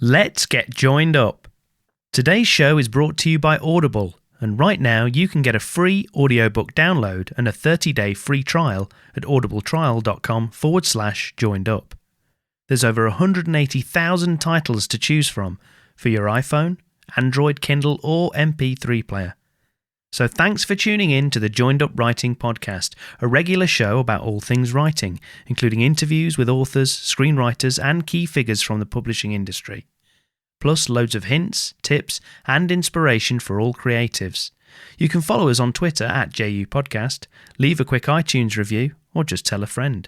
Let's get joined up. Today's show is brought to you by Audible, and right now you can get a free audiobook download and a 30-day free trial at audibletrial.com/joinedup. There's over 180,000 titles to choose from for your iPhone, Android, Kindle or MP3 player. So thanks for tuning in to the Joined Up Writing Podcast, a regular show about all things writing, including interviews with authors, screenwriters and key figures from the publishing industry. Plus loads of hints, tips and inspiration for all creatives. You can follow us on Twitter at JU Podcast, leave a quick iTunes review or just tell a friend.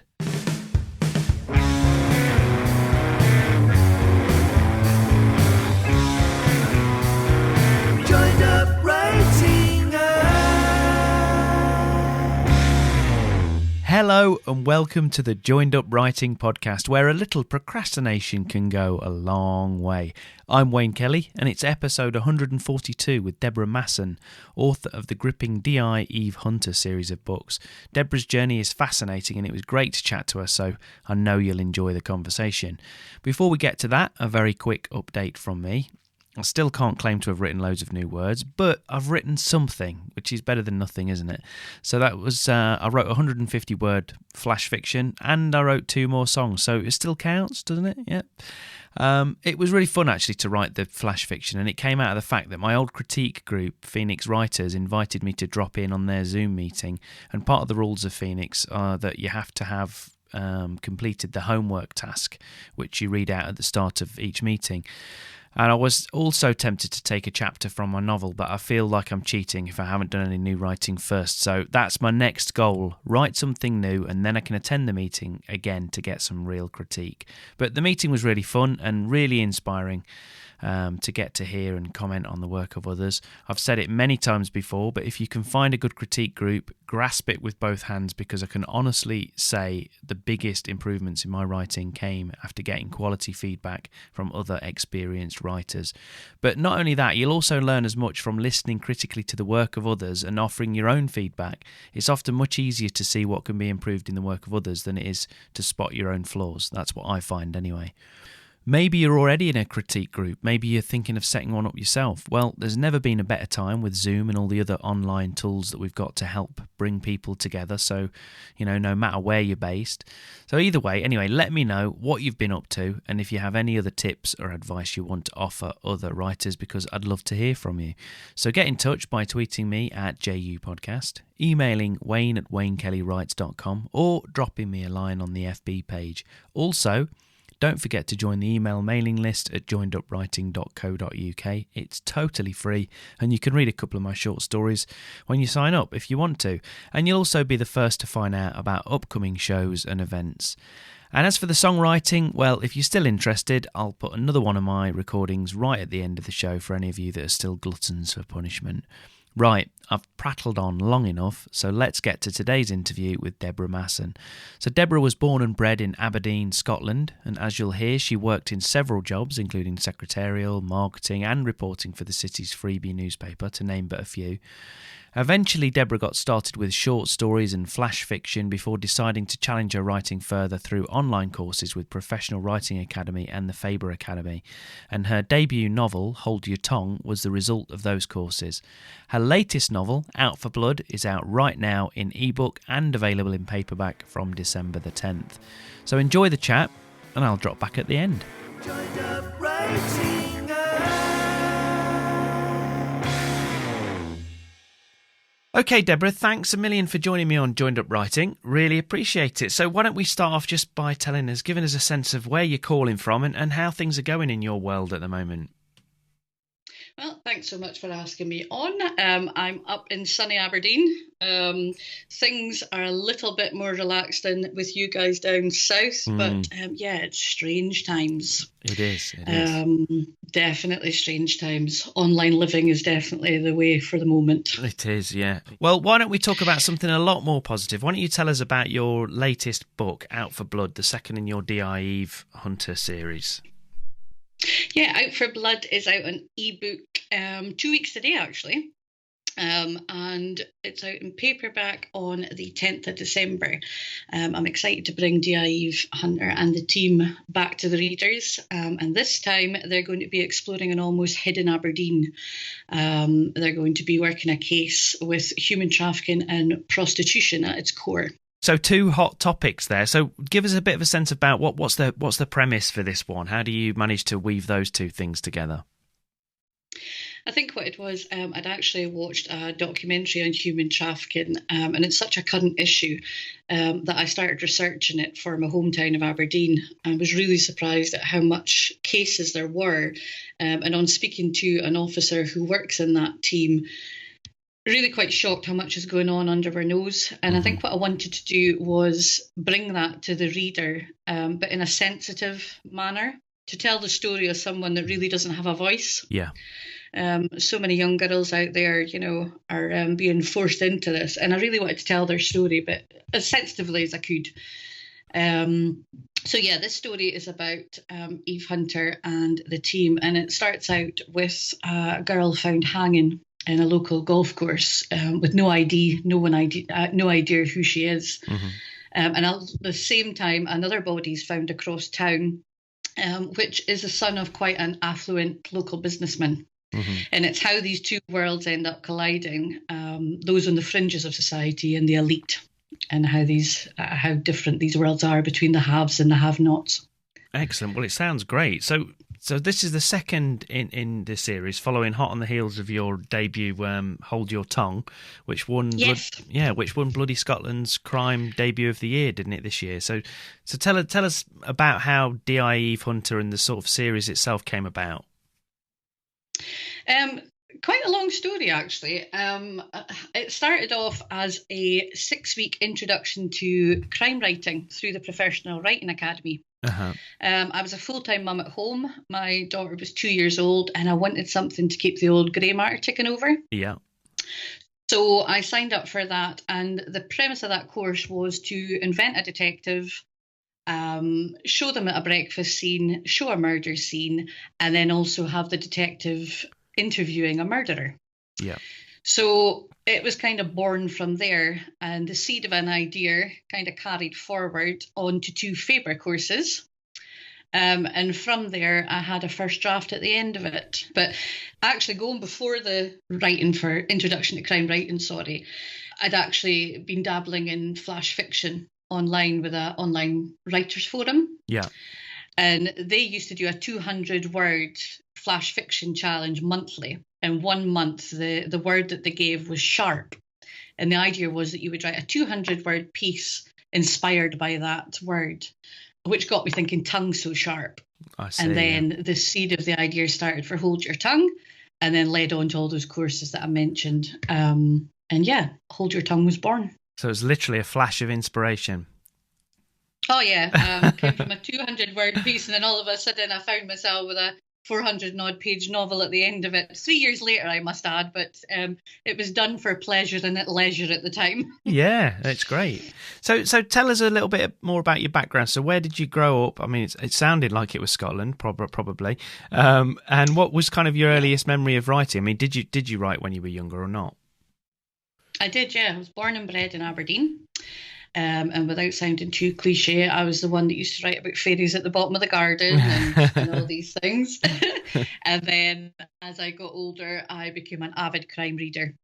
Joined Up Writing. Hello and welcome to the Joined Up Writing Podcast, where a little procrastination can go a long way. I'm Wayne Kelly, and it's episode 142 with Deborah Masson, author of the gripping D.I. Eve Hunter series of books. Deborah's journey is fascinating, and it was great to chat to her, so I know you'll enjoy the conversation. Before we get to that, a very quick update from me. I still can't claim to have written loads of new words, but I've written something, which is better than nothing, isn't it? So that was, I wrote 150-word flash fiction, and I wrote 2 more songs, so it still counts, doesn't it? Yep. It was really fun, actually, to write the flash fiction, and it came out of the fact that my old critique group, Phoenix Writers, invited me to drop in on their Zoom meeting, and part of the rules of Phoenix are that you have to have completed the homework task, which you read out at the start of each meeting. And I was also tempted to take a chapter from my novel, but I feel like I'm cheating if I haven't done any new writing first. So that's my next goal, write something new, and then I can attend the meeting again to get some real critique. But the meeting was really fun and really inspiring to get to hear and comment on the work of others. I've said it many times before, but if you can find a good critique group, grasp it with both hands, because I can honestly say the biggest improvements in my writing came after getting quality feedback from other experienced writers. But not only that, you'll also learn as much from listening critically to the work of others and offering your own feedback. It's often much easier to see what can be improved in the work of others than it is to spot your own flaws. That's what I find anyway. Maybe you're already in a critique group. Maybe you're thinking of setting one up yourself. Well, there's never been a better time with Zoom and all the other online tools that we've got to help bring people together. So, no matter where you're based. So either way, anyway, let me know what you've been up to and if you have any other tips or advice you want to offer other writers, because I'd love to hear from you. So get in touch by tweeting me at JU Podcast, emailing wayne@waynekellywrites.com or dropping me a line on the FB page. Also, don't forget to join the email mailing list at joinedupwriting.co.uk. It's totally free, and you can read a couple of my short stories when you sign up if you want to. And you'll also be the first to find out about upcoming shows and events. And as for the songwriting, well, if you're still interested, I'll put another one of my recordings right at the end of the show for any of you that are still gluttons for punishment. Right, I've prattled on long enough, so let's get to today's interview with Deborah Masson. So Deborah was born and bred in Aberdeen, Scotland, and as you'll hear, she worked in several jobs, including secretarial, marketing and reporting for the city's Freebie newspaper, to name but a few. Eventually, Deborah got started with short stories and flash fiction before deciding to challenge her writing further through online courses with Professional Writing Academy and the Faber Academy. And her debut novel, Hold Your Tongue, was the result of those courses. Her latest novel, Out for Blood, is out right now in ebook and available in paperback from December the 10th. So enjoy the chat, and I'll drop back at the end. Joined Up Writing. Okay, Deborah, thanks a million for joining me on Joined Up Writing. Really appreciate it. So why don't we start off just by giving us a sense of where you're calling from and how things are going in your world at the moment. Well, thanks so much for asking me on. I'm up in sunny Aberdeen. Things are a little bit more relaxed than with you guys down south, but it's strange times. It is. Definitely strange times. Online living is definitely the way for the moment. It is, yeah. Well, why don't we talk about something a lot more positive? Why don't you tell us about your latest book, Out for Blood, the second in your D.I. Eve Hunter series? Yeah, Out for Blood is out on ebook 2 weeks today, actually. And it's out in paperback on the 10th of December. I'm excited to bring Eve Hunter and the team back to the readers. And this time they're going to be exploring an almost hidden Aberdeen. They're going to be working a case with human trafficking and prostitution at its core. So 2 hot topics there. So give us a bit of a sense about what's the premise for this one. How do you manage to weave those 2 things together? I think what it was, I'd actually watched a documentary on human trafficking, and it's such a current issue that I started researching it for my hometown of Aberdeen. I was really surprised at how much cases there were, and on speaking to an officer who works in that team, really quite shocked how much is going on under our nose. And I think what I wanted to do was bring that to the reader, but in a sensitive manner, to tell the story of someone that really doesn't have a voice. Yeah. So many young girls out there, are being forced into this. And I really wanted to tell their story, but as sensitively as I could. This story is about Eve Hunter and the team. And it starts out with a girl found hanging in a local golf course with no ID, no idea who she is. And at the same time, another body is found across town, which is the son of quite an affluent local businessman. And it's how these 2 worlds end up colliding, those on the fringes of society and the elite, and how different these worlds are between the haves and the have-nots. Excellent. Well, it sounds great. So this is the second in this series, following hot on the heels of your debut, Hold Your Tongue, which won Bloody Scotland's crime debut of the year, didn't it, this year? So tell us about how D.I. Eve Hunter and the sort of series itself came about. Quite a long story, actually. It started off as a 6-week introduction to crime writing through the Professional Writing Academy. I was a full-time mum at home. My daughter was 2 years old, and I wanted something to keep the old grey matter ticking over. Yeah. So I signed up for that, and the premise of that course was to invent a detective, show them at a breakfast scene, show a murder scene, and then also have the detective interviewing a murderer. Yeah. So it was kind of born from there, and the seed of an idea kind of carried forward onto 2 Faber courses. And from there, I had a first draft at the end of it. But actually, going before the writing for Introduction to Crime Writing, I'd actually been dabbling in flash fiction online with an online writers forum. Yeah. And they used to do a 200-word flash fiction challenge monthly. And 1 month, the word that they gave was sharp. And the idea was that you would write a 200-word piece inspired by that word, which got me thinking, tongue so sharp. I see, and then the seed of the idea started for Hold Your Tongue, and then led on to all those courses that I mentioned. Hold Your Tongue was born. So it was literally a flash of inspiration. Oh, yeah. Came from a 200-word piece, and then all of a sudden I found myself with a 400-odd-page novel at the end of it. 3 years later, I must add, but it was done for pleasure and at leisure at the time. Yeah, that's great. So tell us a little bit more about your background. So where did you grow up? I mean, it sounded like it was Scotland, probably. And what was kind of your earliest memory of writing? I mean, did you write when you were younger or not? I did, yeah. I was born and bred in Aberdeen. And without sounding too cliche, I was the one that used to write about fairies at the bottom of the garden and all these things. And then as I got older, I became an avid crime reader.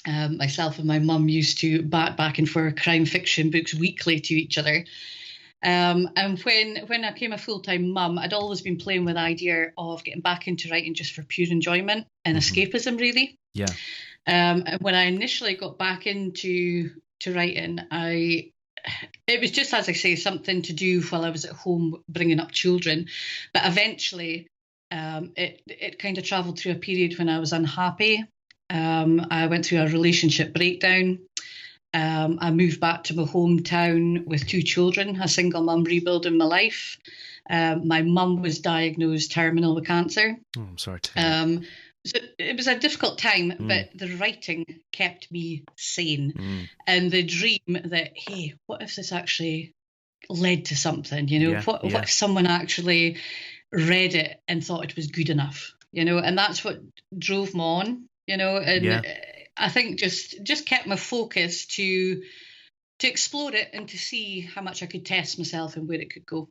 Myself and my mum used to bat back and forth crime fiction books weekly to each other. And when I became a full-time mum, I'd always been playing with the idea of getting back into writing just for pure enjoyment and escapism, really. Yeah. And when I initially got back into writing, it was just, as I say, something to do while I was at home bringing up children. But eventually, it kind of travelled through a period when I was unhappy. I went through a relationship breakdown. I moved back to my hometown with 2 children, a single mum rebuilding my life. My mum was diagnosed terminal with cancer. Oh, I'm sorry to hear. So it was a difficult time, but the writing kept me sane. And the dream that, hey, what if this actually led to something? What if someone actually read it and thought it was good enough? And that's what drove me on. I think just kept my focus to explore it and to see how much I could test myself and where it could go.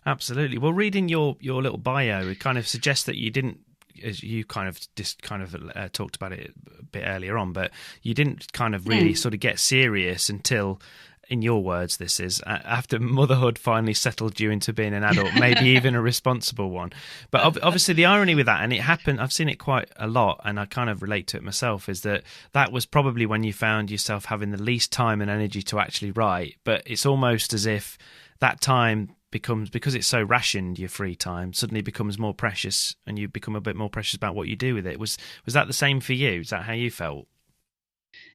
Absolutely. Well, reading your little bio, it kind of suggests that you didn't, as you kind of just talked about it a bit earlier on, but you didn't kind of really sort of get serious until, in your words, this is after motherhood finally settled you into being an adult, maybe even a responsible one. But obviously the irony with that, and it happened, I've seen it quite a lot, and I kind of relate to it myself, is that was probably when you found yourself having the least time and energy to actually write. But it's almost as if that time becomes, because it's so rationed, your free time suddenly becomes more precious, and you become a bit more precious about what you do with it. Was that the same for you? Is that how you felt?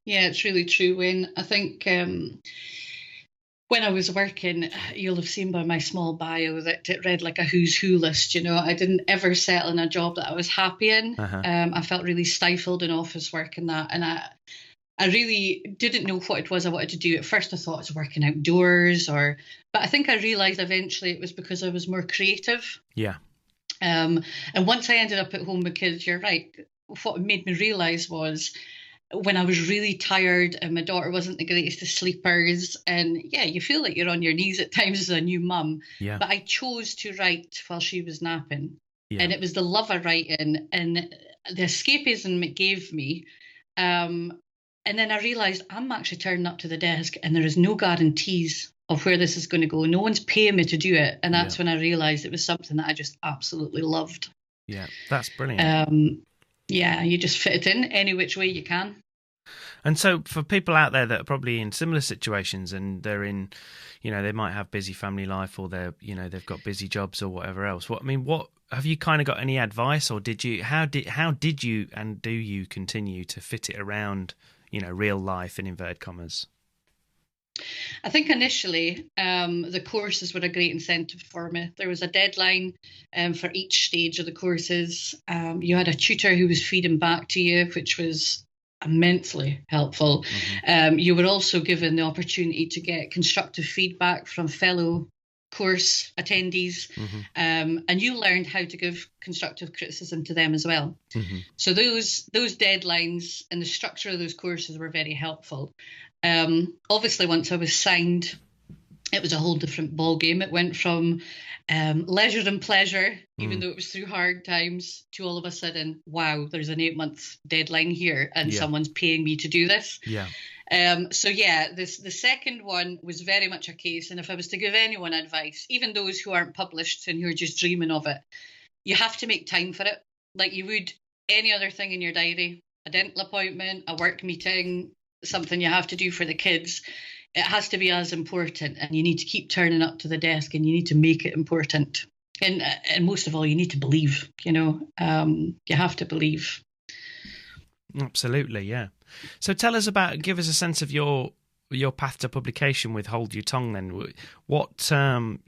Yeah, it's really true, Wayne. I think when I was working, you'll have seen by my small bio that it read like a who's who list. I didn't ever settle in a job that I was happy in. I felt really stifled in office work and that, and I really didn't know what it was I wanted to do. At first I thought I was working outdoors, but I think I realised eventually it was because I was more creative. Yeah. And once I ended up at home with kids, you're right, what made me realise was when I was really tired and my daughter wasn't the greatest of sleepers, and yeah, you feel like you're on your knees at times as a new mum. Yeah. But I chose to write while she was napping. Yeah. And it was the love of writing and the escapism it gave me. And then I realised I'm actually turning up to the desk and there is no guarantees of where this is going to go. No one's paying me to do it. And that's when I realised it was something that I just absolutely loved. Yeah, that's brilliant. Yeah, you just fit it in any which way you can. And so for people out there that are probably in similar situations and they're in, they might have busy family life, or they've got busy jobs or whatever else. What have you kind of got any advice, or how did you and do you continue to fit it around, real life in inverted commas? I think initially the courses were a great incentive for me. There was a deadline for each stage of the courses. You had a tutor who was feeding back to you, which was immensely helpful. You were also given the opportunity to get constructive feedback from fellow course attendees, and you learned how to give constructive criticism to them as well. So those deadlines and the structure of those courses were very helpful. Obviously, once I was signed, it was a whole different ball game. It went from leisure and pleasure, even though it was through hard times, to all of a sudden, wow, there's an 8-month deadline here and someone's paying me to do this. Yeah. The second one was very much a case, and if I was to give anyone advice, even those who aren't published and who are just dreaming of it, you have to make time for it, like you would any other thing in your diary, a dental appointment, a work meeting, something you have to do for the kids. It has to be as important, and you need to keep turning up to the desk, and you need to make it important. And most of all, you need to believe. You have to believe. Absolutely, yeah. So give us a sense of your path to publication with Hold Your Tongue. Then, what and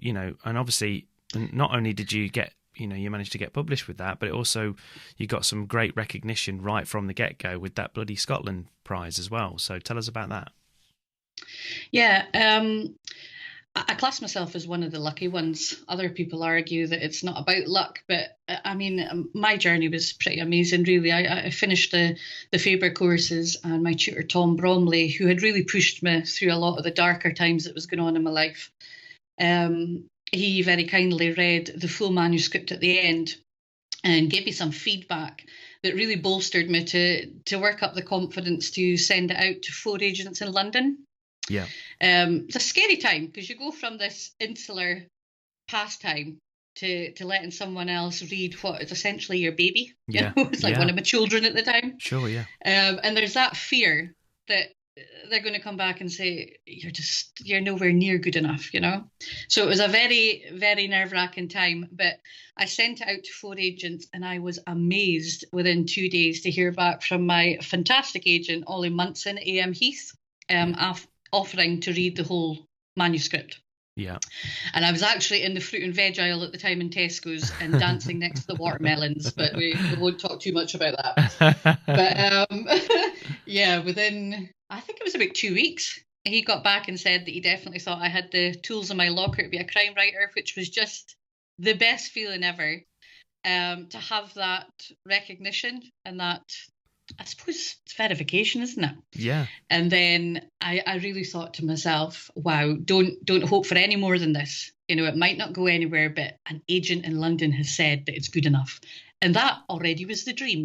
obviously, not only did you get, you managed to get published with that, but also you got some great recognition right from the get-go with that bloody Scotland prize as well. So tell us about that. Yeah, I class myself as one of the lucky ones. Other people argue that it's not about luck, but I mean, my journey was pretty amazing, really. I finished the Faber courses, and my tutor, Tom Bromley, who had really pushed me through a lot of the darker times that was going on in my life, he very kindly read the full manuscript at the end and gave me some feedback that really bolstered me to work up the confidence to send it out to 4 agents in London. Yeah. It's a scary time because you go from this insular pastime to letting someone else read what is essentially your baby. It's like one of my children at the time. Sure, yeah. And there's that fear that they're going to come back and say, you're nowhere near good enough, So it was a very, very nerve-wracking time. But I sent it out to 4 agents, and I was amazed within 2 days to hear back from my fantastic agent, Ollie Munson, AM Heath, offering to read the whole manuscript. Yeah. And I was actually in the fruit and veg aisle at the time in Tesco's and dancing next to the watermelons, but we won't talk too much about that. But within, I think it was about 2 weeks, he got back and said that he definitely thought I had the tools in my locker to be a crime writer, which was just the best feeling ever. To have that recognition and that I suppose it's verification, isn't it? Yeah. And then I really thought to myself, wow, don't hope for any more than this. It might not go anywhere, but an agent in London has said that it's good enough. And that already was the dream,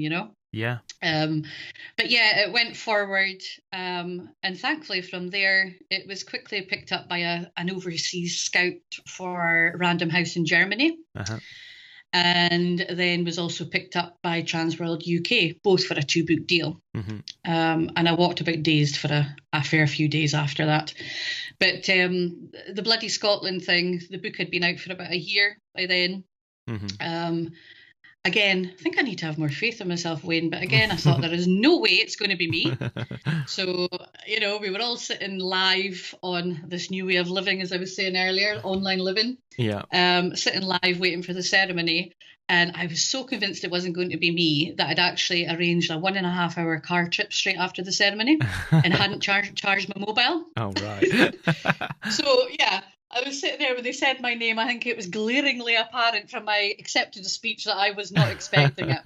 Yeah. But yeah, it went forward. And thankfully from there, it was quickly picked up by an overseas scout for Random House in Germany. Uh-huh. And then was also picked up by Transworld UK, both for a 2-book deal. Mm-hmm. And I walked about dazed for a fair few days after that. But the Bloody Scotland thing, the book had been out for about a year by then. Mm-hmm. Again, I think I need to have more faith in myself, Wayne. But again, I thought there is no way it's going to be me. So, we were all sitting live on this new way of living, as I was saying earlier, online living. Yeah. Sitting live waiting for the ceremony. And I was so convinced it wasn't going to be me that I'd actually arranged a 1.5 hour car trip straight after the ceremony and hadn't charged my mobile. Oh, right. So, yeah. I was sitting there when they said my name. I think it was glaringly apparent from my accepted speech that I was not expecting it.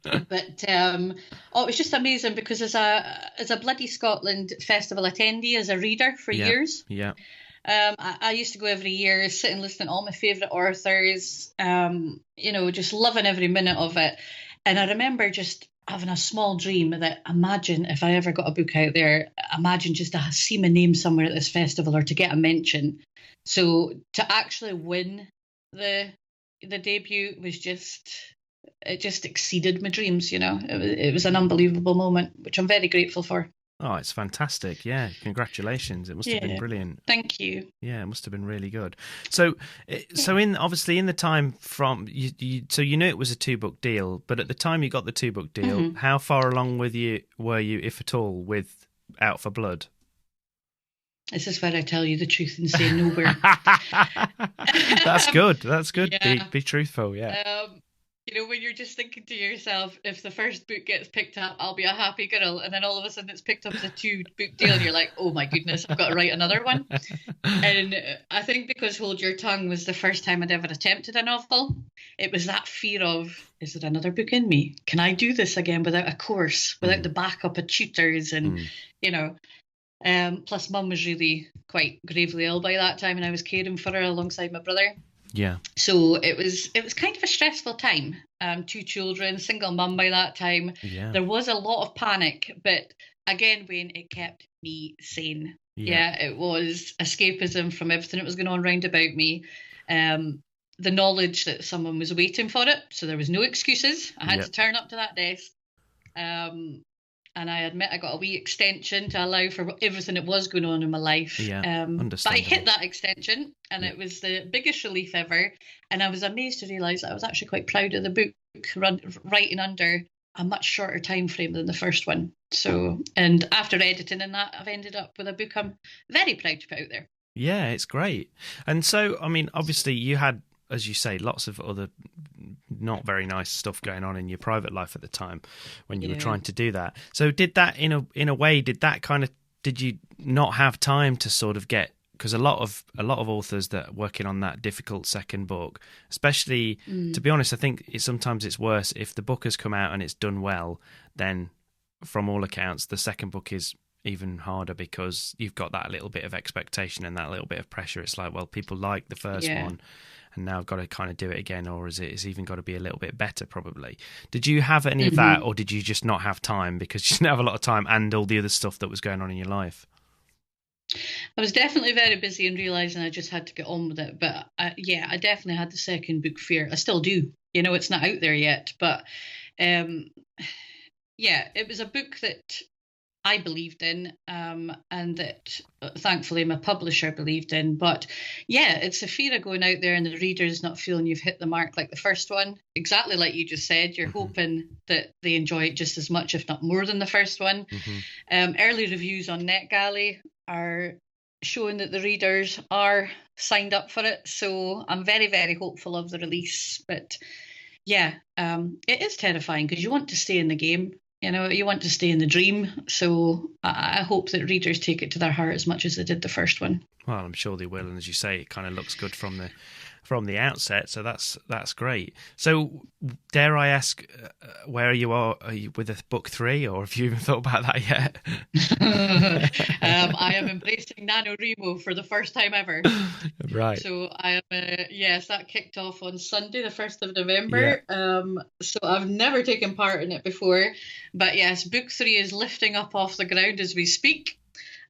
But it was just amazing because as a Bloody Scotland festival attendee, as a reader for years, I used to go every year, sit and listen to all my favourite authors, just loving every minute of it. And I remember just having a small dream that imagine if I ever got a book out there, imagine just to see my name somewhere at this festival or to get a mention. So to actually win the debut was just exceeded my dreams, It was an unbelievable moment, which I'm very grateful for. Oh, it's fantastic. Yeah, congratulations. It must have been brilliant. Thank you. Yeah, it must have been really good. So in the time from so you knew it was a 2-book deal, but at the time you got the 2-book deal, mm-hmm. How far along were you, if at all, with Out for Blood? This is where I tell you the truth and say nowhere. That's good. That's good. Yeah. Be truthful. Yeah. When you're just thinking to yourself, if the first book gets picked up, I'll be a happy girl. And then all of a sudden it's picked up as a 2-book deal. And you're like, oh my goodness, I've got to write another one. And I think because Hold Your Tongue was the first time I'd ever attempted a novel, it was that fear of, is there another book in me? Can I do this again without a course, without the backup of tutors? And, plus Mum was really quite gravely ill by that time and I was caring for her alongside my brother. Yeah. So it was kind of a stressful time. 2 children, single mum by that time. Yeah. There was a lot of panic, but again, Wayne, it kept me sane. Yeah, it was escapism from everything that was going on round about me. The knowledge that someone was waiting for it, so there was no excuses. I had to turn up to that desk. And I admit I got a wee extension to allow for everything that was going on in my life. Yeah, but I hit that extension and it was the biggest relief ever. And I was amazed to realise that I was actually quite proud of the book writing under a much shorter time frame than the first one. So, and after editing and that, I've ended up with a book I'm very proud to put out there. Yeah, it's great. And so, I mean, obviously you had, as you say, lots of other not very nice stuff going on in your private life at the time when you were trying to do that. So did that in a way, did you not have time to sort of get, because a lot of authors that are working on that difficult second book, especially to be honest, I think sometimes it's worse if the book has come out and it's done well, then from all accounts the second book is even harder because you've got that little bit of expectation and that little bit of pressure. It's like, well, people like the first one and now I've got to kind of do it again, or it's even got to be a little bit better probably. Did you have any of that, or did you just not have time because you didn't have a lot of time and all the other stuff that was going on in your life? I was definitely very busy and realising I just had to get on with it. But I definitely had the second book fear. I still do. It's not out there yet. But it was a book that I believed in and that thankfully my publisher believed in. But it's a fear of going out there and the readers not feeling you've hit the mark like the first one. Exactly like you just said, you're hoping that they enjoy it just as much, if not more than the first one. Early reviews on NetGalley are showing that the readers are signed up for it. So I'm very, very hopeful of the release. But it is terrifying because you want to stay in the game. You want to stay in the dream. So I hope that readers take it to their heart as much as they did the first one. Well, I'm sure they will. And as you say, it kind of looks good from from the outset. So that's great. So dare I ask where you are? Are you with book 3, or have you even thought about that yet? I am embracing NaNoWriMo for the first time ever. Right. So I am, yes, that kicked off on Sunday, the 1st of November. Yeah. So I've never taken part in it before. But yes, book 3 is lifting up off the ground as we speak.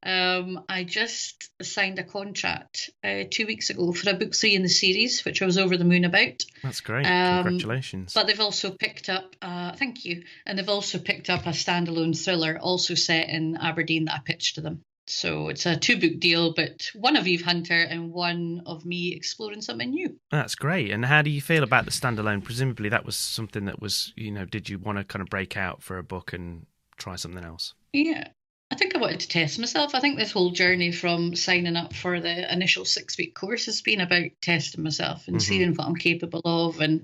I just signed a contract 2 weeks ago for a book 3 in the series, which I was over the moon about. That's great. Congratulations. But they've also picked up, thank you, and they've also picked up a standalone thriller also set in Aberdeen that I pitched to them. So it's a 2-book deal, but one of Eve Hunter and one of me exploring something new. That's great. And how do you feel about the standalone? Presumably that was something that was, did you want to kind of break out for a book and try something else? Yeah. I think I wanted to test myself. I think this whole journey from signing up for the initial 6-week course has been about testing myself and seeing what I'm capable of and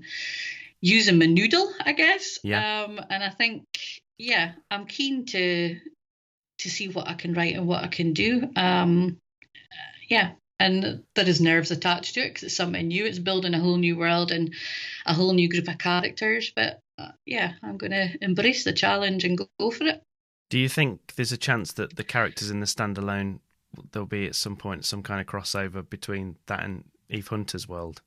using my noodle, I guess. Yeah. And I think, I'm keen to see what I can write and what I can do. And there is nerves attached to it because it's something new. It's building a whole new world and a whole new group of characters. But I'm going to embrace the challenge and go for it. Do you think there's a chance that the characters in the standalone, there'll be at some point some kind of crossover between that and Eve Hunter's world?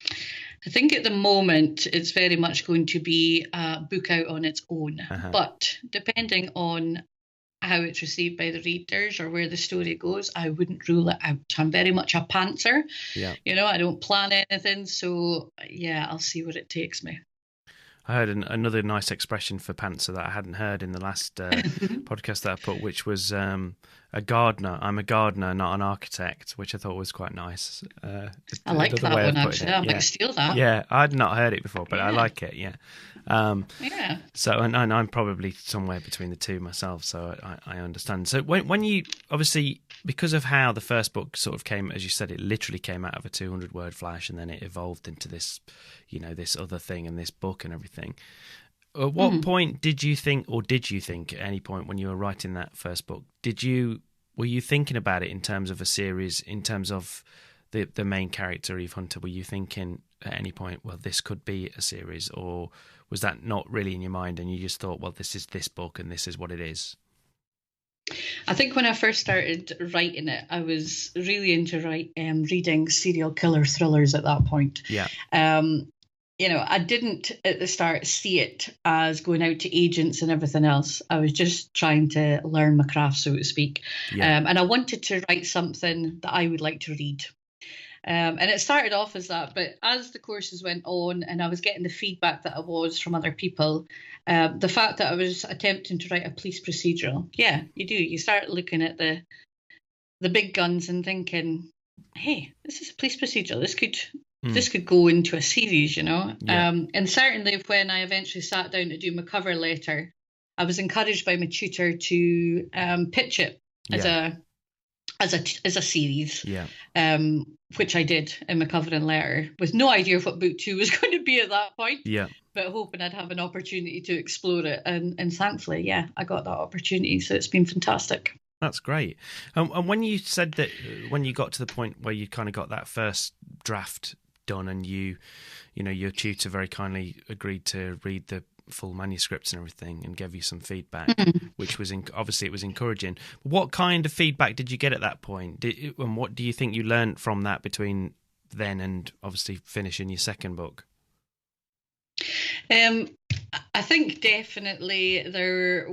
I think at the moment it's very much going to be a book out on its own. But depending on how it's received by the readers or where the story goes, I wouldn't rule it out. I'm very much a pantser. Yeah. I don't plan anything. So, I'll see where it takes me. I heard another nice expression for pantser that I hadn't heard in the last podcast that I put, which was a gardener. I'm a gardener, not an architect, which I thought was quite nice. I like that one, actually. I might steal that. Yeah, I'd not heard it before, but I like it, yeah. So, and I'm probably somewhere between the two myself, so I understand. So when you, obviously, because of how the first book sort of came, as you said, it literally came out of a 200-word flash, and then it evolved into this, this other thing and this book and everything. At what point did you think at any point when you were writing that first book, were you thinking about it in terms of a series, in terms of the main character, Eve Hunter? Were you thinking at any point, well, this could be a series, or was that not really in your mind and you just thought, well, this is this book and this is what it is? I think when I first started writing it, I was really into reading serial killer thrillers at that point. Yeah. I didn't at the start see it as going out to agents and everything else. I was just trying to learn my craft, so to speak. Yeah. And I wanted to write something that I would like to read. And it started off as that, but as the courses went on and I was getting the feedback that I was from other people, the fact that I was attempting to write a police procedural, you start looking at the big guns and thinking, hey, this is a police procedural. This could go into a series, Yeah. And certainly when I eventually sat down to do my cover letter, I was encouraged by my tutor to pitch it as a series, which I did in my covering letter, with no idea what book 2 was going to be at that point, but hoping I'd have an opportunity to explore it. And thankfully, I got that opportunity. So it's been fantastic. That's great. And when you said that, when you got to the point where you kind of got that first draft done and your tutor very kindly agreed to read the full manuscripts and everything and gave you some feedback, which was obviously it was encouraging. What kind of feedback did you get at that point? And what do you think you learned from that between then and obviously finishing your second book? I think definitely there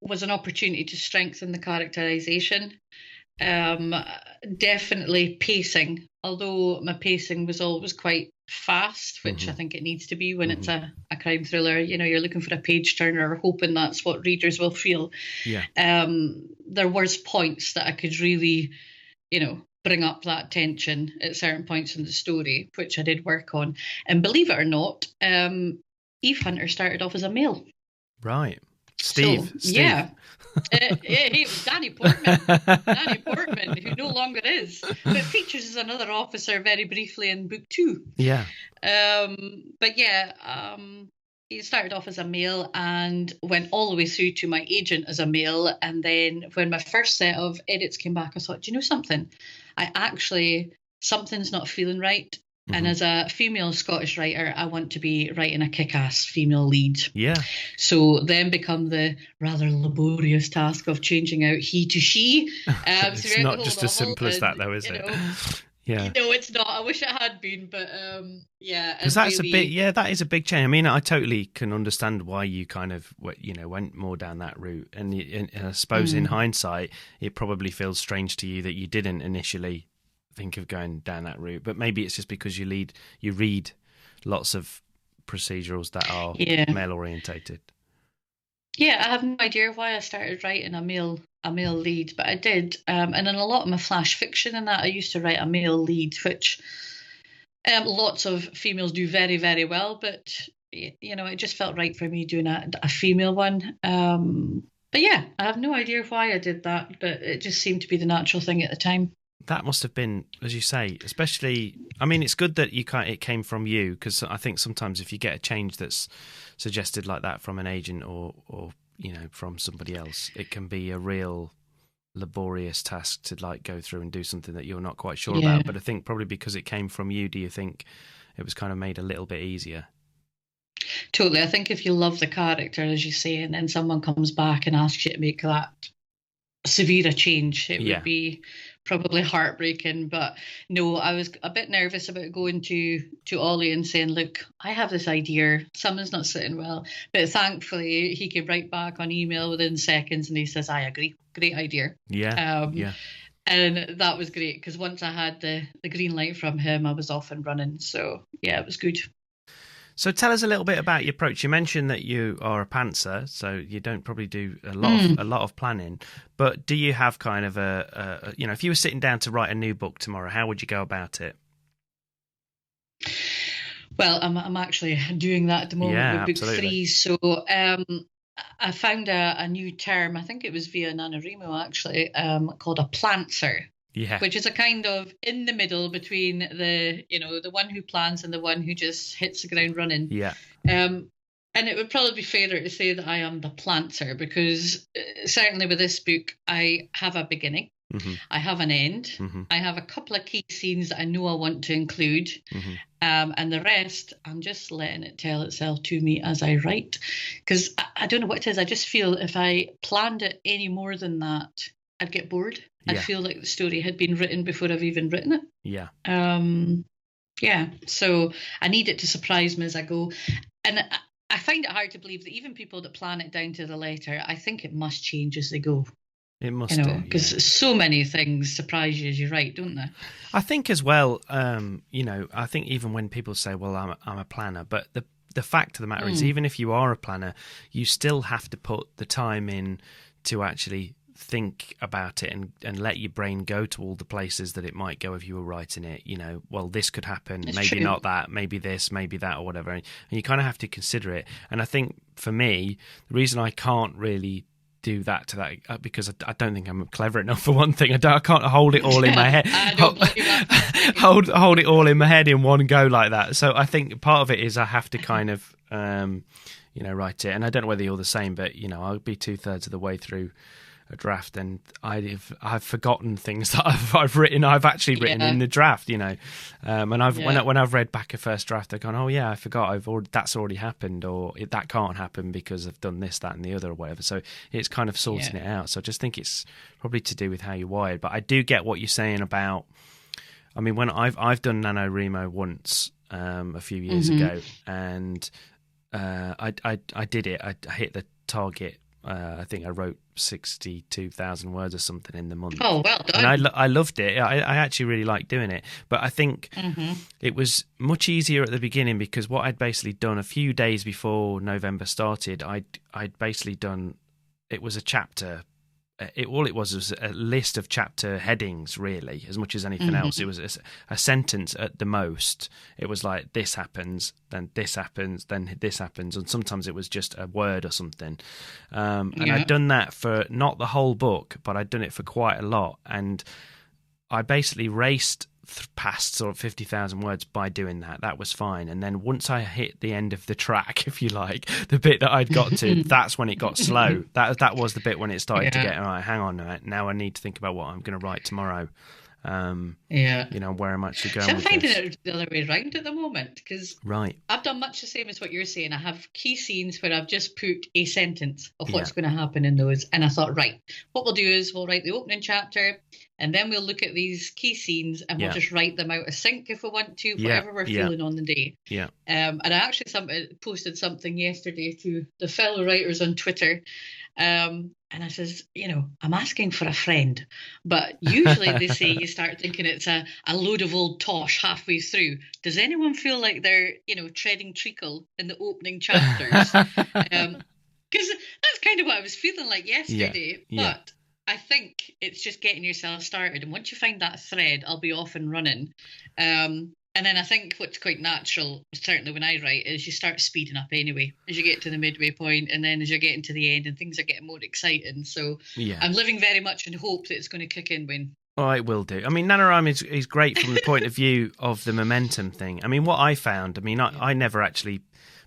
was an opportunity to strengthen the characterization. Definitely pacing, although my pacing was always quite fast, which I think it needs to be when it's a crime thriller. You're looking for a page turner, hoping that's what readers will feel. There was points that I could really bring up that tension at certain points in the story, which I did work on. And believe it or not, Eve Hunter started off as a male. Right. Steve. Yeah. It was Danny Portman, who no longer is, but features as another officer very briefly in book 2. Yeah. He started off as a male and went all the way through to my agent as a male. And then when my first set of edits came back, I thought, do you know something? I actually something's not feeling right. And as a female Scottish writer, I want to be writing a kick-ass female lead. Yeah. So then become the rather laborious task of changing out he to she. It's not just as simple as that, though, is it? Yeah. No, it's not. I wish it had been, but yeah. Because that's really... that is a big change. I mean, I totally can understand why you kind of, went more down that route. And I suppose in hindsight, it probably feels strange to you that you didn't initially think of going down that route. But maybe it's just because you read lots of procedurals that are male orientated. Yeah, I have no idea why I started writing a male lead, but I did. And in a lot of my flash fiction and that, I used to write a male lead, which lots of females do very, very well. But, it just felt right for me doing a female one. But yeah, I have no idea why I did that, but it just seemed to be the natural thing at the time. That must have been, as you say, especially, I mean, it's good that it came from you, because I think sometimes if you get a change that's suggested like that from an agent or from somebody else, it can be a real laborious task to go through and do something that you're not quite sure about. But I think probably because it came from you, do you think it was kind of made a little bit easier? Totally. I think if you love the character, as you say, and then someone comes back and asks you to make that severe a change, it would be probably heartbreaking. But no, I was a bit nervous about going to Ollie and saying, look, I have this idea, something's not sitting well. But thankfully he came right back on email within seconds and he says, I agree, great idea. And that was great, because once I had the green light from him, I was off and running. So yeah, it was good. So tell us a little bit about your approach. You mentioned that you are a pantser, so you don't probably do a lot of planning. But do you have kind of a if you were sitting down to write a new book tomorrow, how would you go about it? Well, I'm actually doing that at the moment with book 3. So I found a new term. I think it was via NaNoWriMo actually, called a plantser. Yeah. Which is a kind of in the middle between the one who plans and the one who just hits the ground running. Yeah. And it would probably be fairer to say that I am the plantser, because certainly with this book, I have a beginning, I have an end, I have a couple of key scenes that I know I want to include, and the rest, I'm just letting it tell itself to me as I write. Because I don't know what it is, I just feel if I planned it any more than that, I'd get bored. I'd feel like the story had been written before I've even written it. Yeah. So I need it to surprise me as I go. And I find it hard to believe that even people that plan it down to the letter, I think it must change as they go. It must do, because so many things surprise you as you write, don't they? I think as well, I think even when people say, well, I'm a planner, but the fact of the matter is, even if you are a planner, you still have to put the time in to actually think about it and let your brain go to all the places that it might go if you were writing it. Well, this could happen, it's maybe true. Not that, maybe this, maybe that, or whatever, and you kind of have to consider it. And I think for me, the reason I can't really do that to that, because I don't think I'm clever enough, for one thing. I can't hold it all in my head. hold it all in my head in one go like that. So I think part of it is I have to kind of write it. And I don't know whether you're the same, but I'll be 2/3 of the way through a draft and I've forgotten things that I've written. I've actually written in the draft, and I've when I've read back a first draft, I've gone, oh yeah, I forgot. That's already happened, or that can't happen because I've done this, that, and the other, or whatever. So it's kind of sorting it out. So I just think it's probably to do with how you're wired. But I do get what you're saying about. I mean, when I've done NaNoWriMo once a few years ago, and I did it. I hit the target. I think I wrote 62,000 words or something in the month. Oh, well done. And I loved it. I actually really liked doing it. But I think it was much easier at the beginning, because what I'd basically done a few days before November started, I'd basically done, it was a chapter. All it was a list of chapter headings, really, as much as anything else. It was a sentence at the most. It was like, this happens, then this happens, then this happens, and sometimes it was just a word or something. And I'd done that for not the whole book, but I'd done it for quite a lot. And I basically raced past sort of 50,000 words by doing that. That was fine. And then once I hit the end of the track, if you like, the bit that I'd got to, that's when it got slow. That was the bit when it started to get, all right, hang on a minute, now I need to think about what I'm going to write tomorrow. Yeah. Where I'm actually going So I'm with finding this. it the other way around at the moment because Right. I've done much the same as what you're saying. I have key scenes where I've just put a sentence of what's Yeah. going to happen in those. And I thought, right, what we'll do is we'll write the opening chapter and then we'll look at these key scenes and we'll Yeah. just write them out of sync if we want to, Yeah, whatever we're yeah. feeling on the day. Yeah. And I actually posted something yesterday to the fellow writers on Twitter. And I says, I'm asking for a friend, but usually they say you start thinking it's a load of old tosh halfway through. Does anyone feel like they're, treading treacle in the opening chapters? Because that's kind of what I was feeling like yesterday. Yeah. But I think it's just getting yourself started. And once you find that thread, I'll be off and running. And then I think what's quite natural, certainly when I write, is you start speeding up anyway as you get to the midway point, and then as you're getting to the end and things are getting more exciting. So Yeah. I'm living very much in hope that it's going to kick in, Wayne. Oh, it will do. I mean, NaNoWriMo is great from the point of view of the momentum thing. I mean, what I found, I never actually,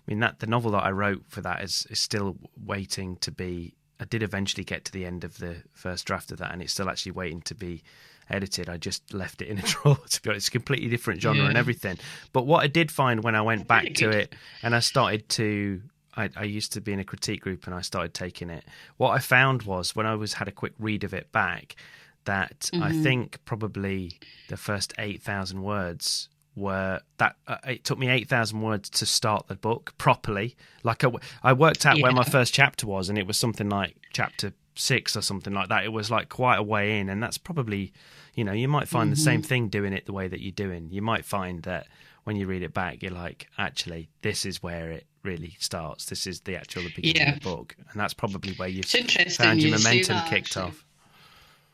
that the novel that I wrote for that is still waiting to be, I did eventually get to the end of the first draft of that, and it's still actually waiting to be edited. I just left it in a drawer, to be honest. It's a completely different genre and everything. But what I did find when I went back to it and I started to, I used to be in a critique group and I started taking it. What I found was when I had a quick read of it back, that I think probably the first 8,000 words were that it took me 8,000 words to start the book properly. Like I worked out where my first chapter was, and it was something like chapter 6 or something like that. It was like quite a way in, and that's probably, you might find the same thing doing it the way that you're doing. You might find that when you read it back, you're like, actually, this is where it really starts. This is the actual beginning of the book, and that's probably where you've found your momentum kicked off.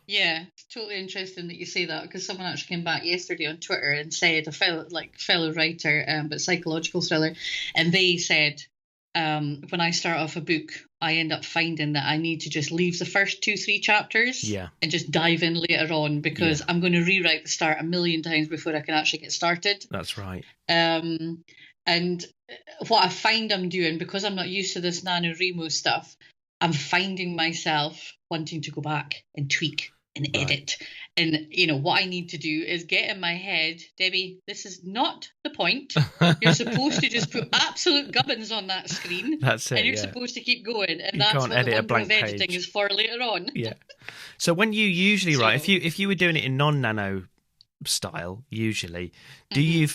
Yeah, it's totally interesting that you say that, because someone actually came back yesterday on Twitter and said, a fellow writer, but psychological thriller, and they said, when I start off a book, I end up finding that I need to just leave the first 2-3 chapters and just dive in later on, because I'm going to rewrite the start a million times before I can actually get started. That's right. And what I find I'm doing, because I'm not used to this NaNoWriMo stuff, I'm finding myself wanting to go back and tweak and edit. And, what I need to do is get in my head, Debbie, this is not the point. You're supposed to just put absolute gubbins on that screen. That's it. And you're supposed to keep going. And you that's can't what edit the a wonder blank of editing page. is for later on. Yeah. So when you usually write, if you were doing it in non-nano style, usually, do you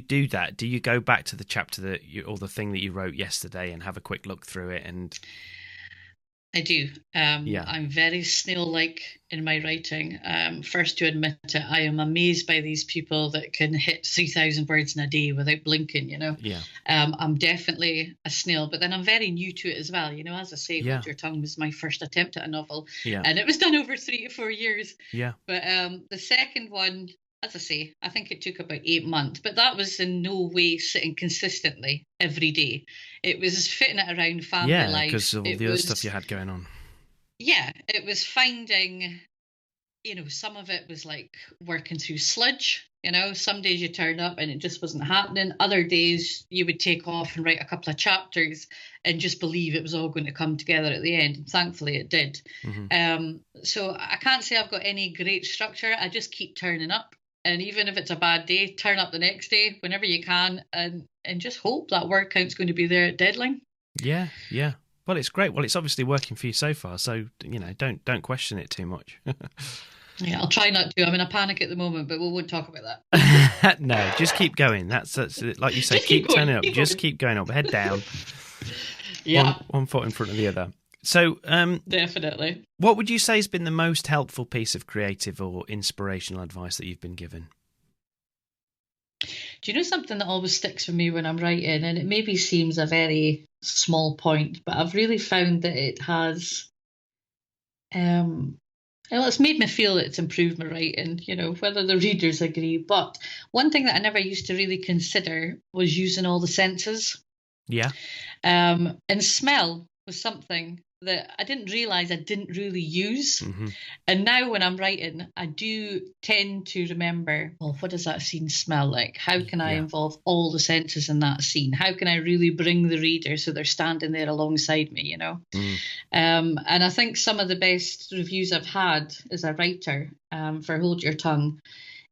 do that? Do you go back to the chapter or the thing that you wrote yesterday and have a quick look through it? And I do. I'm very snail-like in my writing. First to admit it, I am amazed by these people that can hit 3,000 words in a day without blinking, Yeah. I'm definitely a snail, but then I'm very new to it as well. As I say, Hold Your Tongue was my first attempt at a novel. Yeah. And it was done over 3 to 4 years. Yeah. But the second one, as I say, I think it took about 8 months, but that was in no way sitting consistently every day. It was fitting it around family life. Yeah, because of all the other stuff you had going on. Yeah, it was finding, some of it was like working through sludge. Some days you turned up and it just wasn't happening. Other days you would take off and write a couple of chapters and just believe it was all going to come together at the end. And thankfully it did. So I can't say I've got any great structure. I just keep turning up. And even if it's a bad day, turn up the next day whenever you can, and just hope that word count's going to be there at deadline. Yeah. Well, it's great. Well, it's obviously working for you so far, so don't question it too much. Yeah, I'll try not to. I'm in a panic at the moment, but we won't talk about that. No, just keep going. That's like you say, keep turning up. Just keep going up, head down. Yeah, one foot in front of the other. So, definitely. What would you say has been the most helpful piece of creative or inspirational advice that you've been given? Do you know something that always sticks with me when I'm writing, and it maybe seems a very small point, but I've really found that it has, it's made me feel that it's improved my writing, whether the readers agree. But one thing that I never used to really consider was using all the senses. Yeah. And smell was something that I didn't realise I didn't really use. Mm-hmm. And now when I'm writing, I do tend to remember, well, what does that scene smell like? How can I involve all the senses in that scene? How can I really bring the reader so they're standing there alongside me, you know? And I think some of the best reviews I've had as a writer for Hold Your Tongue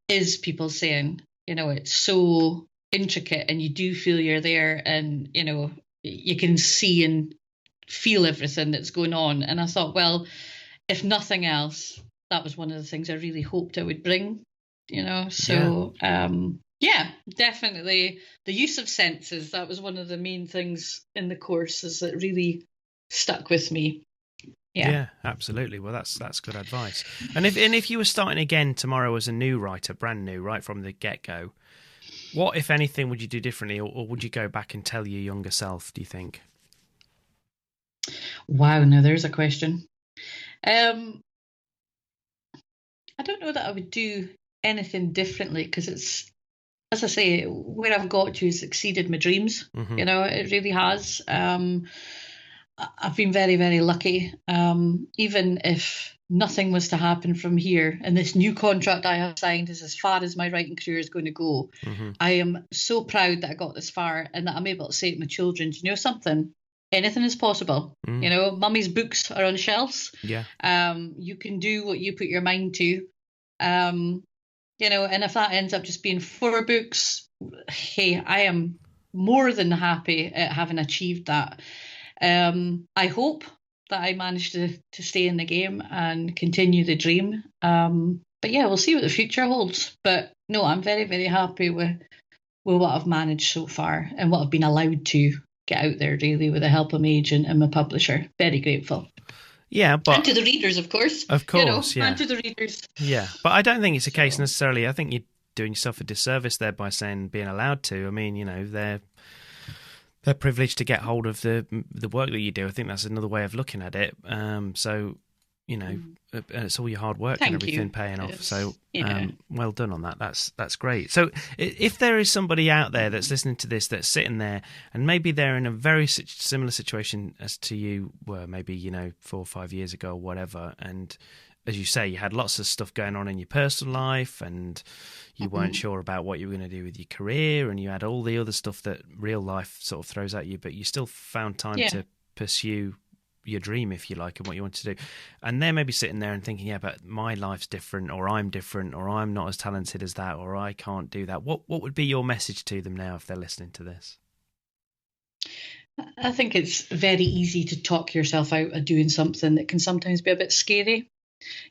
is people saying, you know, it's so intricate and you do feel you're there and, you know, you can see and feel everything that's going on. And I thought, well, if nothing else, that was one of the things I really hoped I would bring, you know. So definitely the use of senses, that was one of the main things in the courses that really stuck with me. Yeah, absolutely. Well, that's good advice. And if you were starting again tomorrow as a new writer, brand new, right from the get-go, what, if anything, would you do differently, or would you go back and tell your younger self, do you think? Wow, now there's a question. I don't know that I would do anything differently, because it's, as I say, where I've got to has exceeded my dreams. Mm-hmm. You know, it really has. I've been very, very lucky. Even if nothing was to happen from here and this new contract I have signed is as far as my writing career is going to go, I am so proud that I got this far and that I'm able to say to my children, do you know something? Anything is possible. You know, mummy's books are on shelves. Yeah. You can do what you put your mind to. You know, and if that ends up just being 4 books, hey, I am more than happy at having achieved that. I hope that I manage to stay in the game and continue the dream. But yeah, we'll see what the future holds. But no, I'm very, very happy with what I've managed so far and what I've been allowed to get out there, really, with the help of my agent and my publisher. Very grateful. Yeah, but and to the readers, of course. Of course, and to the readers. Yeah, but I don't think it's a case necessarily. I think you're doing yourself a disservice there by saying being allowed to. I mean, you know, they're privileged to get hold of the work that you do. I think that's another way of looking at it. So, you know, it's all your hard work and everything paying off. So, well done on that. That's great. So, if there is somebody out there that's listening to this that's sitting there and maybe they're in a very similar situation as to you were, maybe, you know, 4 or 5 years ago or whatever, and as you say, you had lots of stuff going on in your personal life and you weren't sure about what you were going to do with your career, and you had all the other stuff that real life sort of throws at you, but you still found time to pursue your dream, if you like, and what you want to do. And they're maybe sitting there and thinking, yeah, but my life's different, or I'm different, or I'm not as talented as that, or I can't do that. What would be your message to them now if they're listening to this? I think it's very easy to talk yourself out of doing something that can sometimes be a bit scary.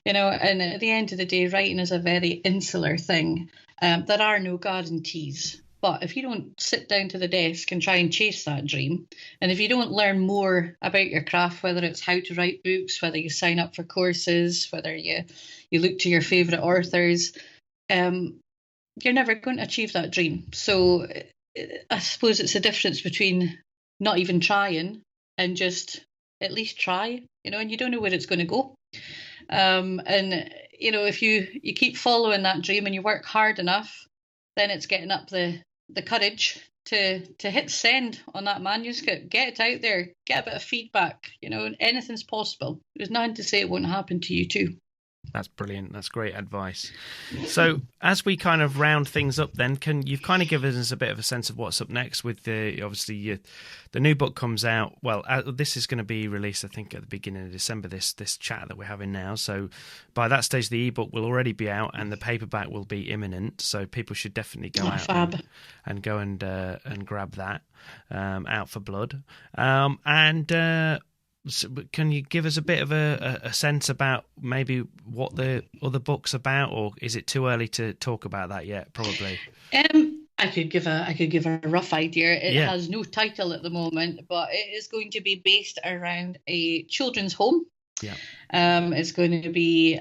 You know, and at the end of the day, writing is a very insular thing. There are no guarantees. But if you don't sit down to the desk and try and chase that dream, and if you don't learn more about your craft, whether it's how to write books, whether you sign up for courses, whether you look to your favourite authors, you're never going to achieve that dream. So I suppose it's a difference between not even trying and just at least try, you know, and you don't know where it's going to go. And, you know, if you keep following that dream and you work hard enough, then it's getting up the courage to hit send on that manuscript, get it out there, get a bit of feedback. You know, anything's possible. There's nothing to say it won't happen to you too. That's brilliant. That's great advice. So as we kind of round things up then, you've kind of given us a bit of a sense of what's up next with the new book comes out. Well, this is going to be released, I think, at the beginning of December, this chat that we're having now. So by that stage, the ebook will already be out and the paperback will be imminent. So people should definitely go out and go and grab that, Out for Blood. So can you give us a bit of a sense about maybe what the other book's about, or is it too early to talk about that yet? Probably. I could give a rough idea. It has no title at the moment, but it is going to be based around a children's home. Yeah. It's going to be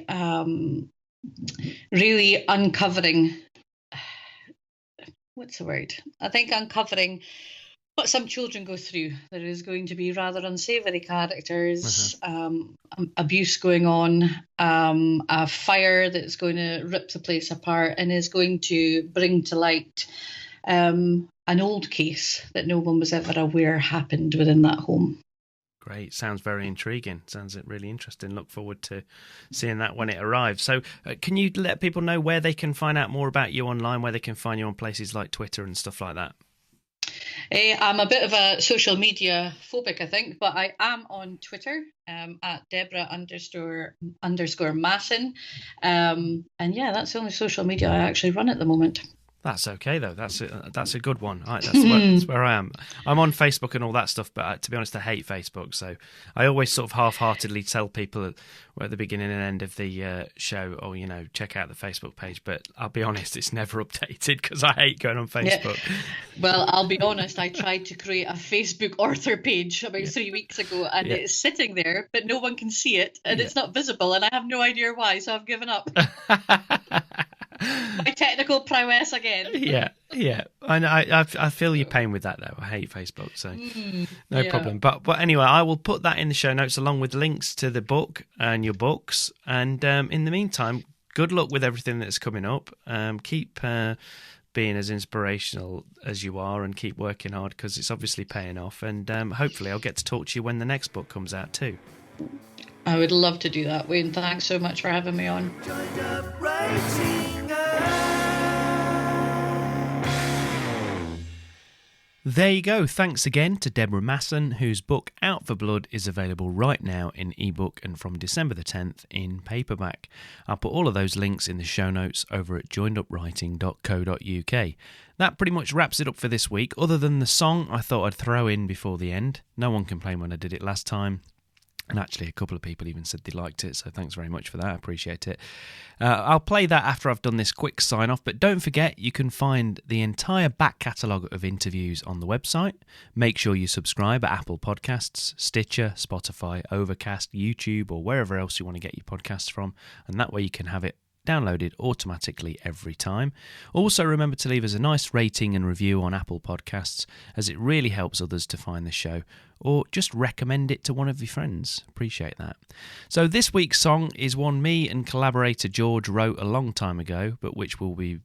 really uncovering. What's the word? I think uncovering what some children go through. There is going to be rather unsavoury characters, abuse going on, a fire that's going to rip the place apart and is going to bring to light an old case that no one was ever aware happened within that home. Great. Sounds very intriguing. Sounds really interesting. Look forward to seeing that when it arrives. So can you let people know where they can find out more about you online, where they can find you on places like Twitter and stuff like that? I'm a bit of a social media phobic, I think, but I am on Twitter at Deborah __ Masson. And yeah, that's the only social media I actually run at the moment. That's okay, though. That's a good one. That's where I am. I'm on Facebook and all that stuff, but to be honest, I hate Facebook. So I always sort of half-heartedly tell people at the beginning and end of the show, check out the Facebook page. But I'll be honest, it's never updated because I hate going on Facebook. Yeah. Well, I'll be honest, I tried to create a Facebook author page about 3 weeks ago, and it's sitting there, but no one can see it, and it's not visible, and I have no idea why, so I've given up. My technical prowess again. Yeah. I feel your pain with that, though. I hate Facebook, so no problem. But anyway, I will put that in the show notes along with links to the book and your books. And in the meantime, good luck with everything that's coming up. Keep being as inspirational as you are and keep working hard because it's obviously paying off. And hopefully I'll get to talk to you when the next book comes out too. I would love to do that, Wayne. Thanks so much for having me on. Joined up writing. There you go. Thanks again to Deborah Masson, whose book Out for Blood is available right now in ebook and from December the 10th in paperback. I'll put all of those links in the show notes over at joinedupwriting.co.uk. That pretty much wraps it up for this week, other than the song I thought I'd throw in before the end. No one complained when I did it last time. And actually, a couple of people even said they liked it, so thanks very much for that. I appreciate it. I'll play that after I've done this quick sign-off, but don't forget you can find the entire back catalogue of interviews on the website. Make sure you subscribe at Apple Podcasts, Stitcher, Spotify, Overcast, YouTube, or wherever else you want to get your podcasts from, and that way you can have it downloaded automatically every time. Also remember to leave us a nice rating and review on Apple Podcasts, as it really helps others to find the show, or just recommend it to one of your friends. Appreciate that. So this week's song is one me and collaborator George wrote a long time ago, but which we'll be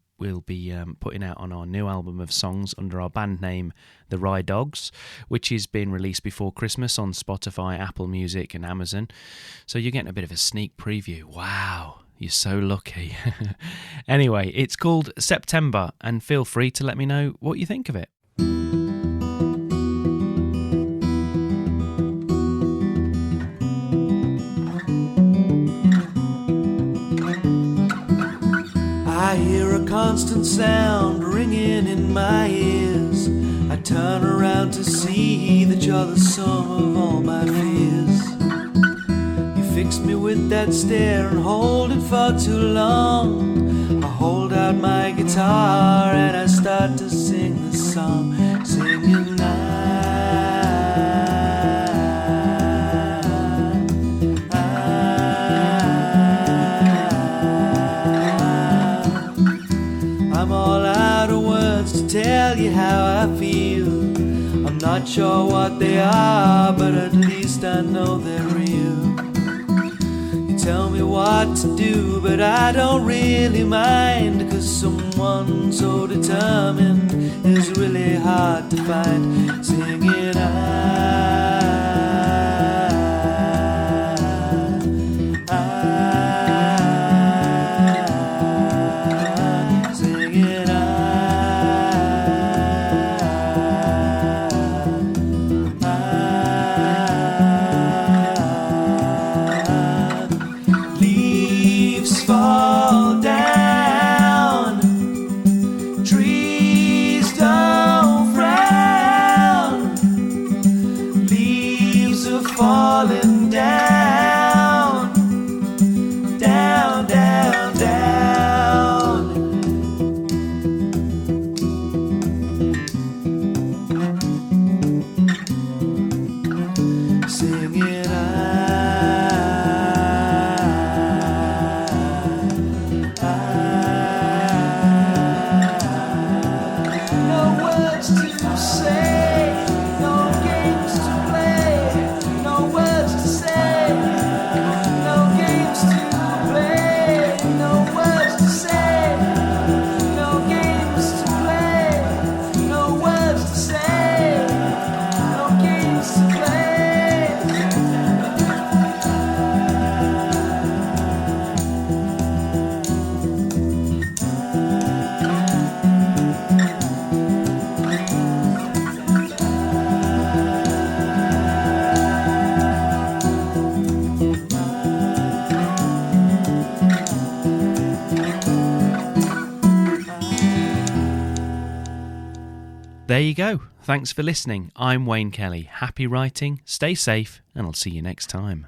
putting out on our new album of songs under our band name The Rye Dogs, which is being released before Christmas on Spotify, Apple Music and Amazon. So you're getting a bit of a sneak preview. Wow, you're so lucky. Anyway, it's called September, and feel free to let me know what you think of it. I hear a constant sound ringing in my ears. I turn around to see that you're the sum of all my fears. You fix me with that stare and hold it for too long. I hold out my guitar and I start to sing this song, singing I'm all out of words to tell you how I feel. I'm not sure what they are, but at least I know they're real. You tell me what to do, but I don't really mind, 'cause someone so determined is really hard to find. Singing there you go. Thanks for listening. I'm Wayne Kelly. Happy writing, stay safe, and I'll see you next time.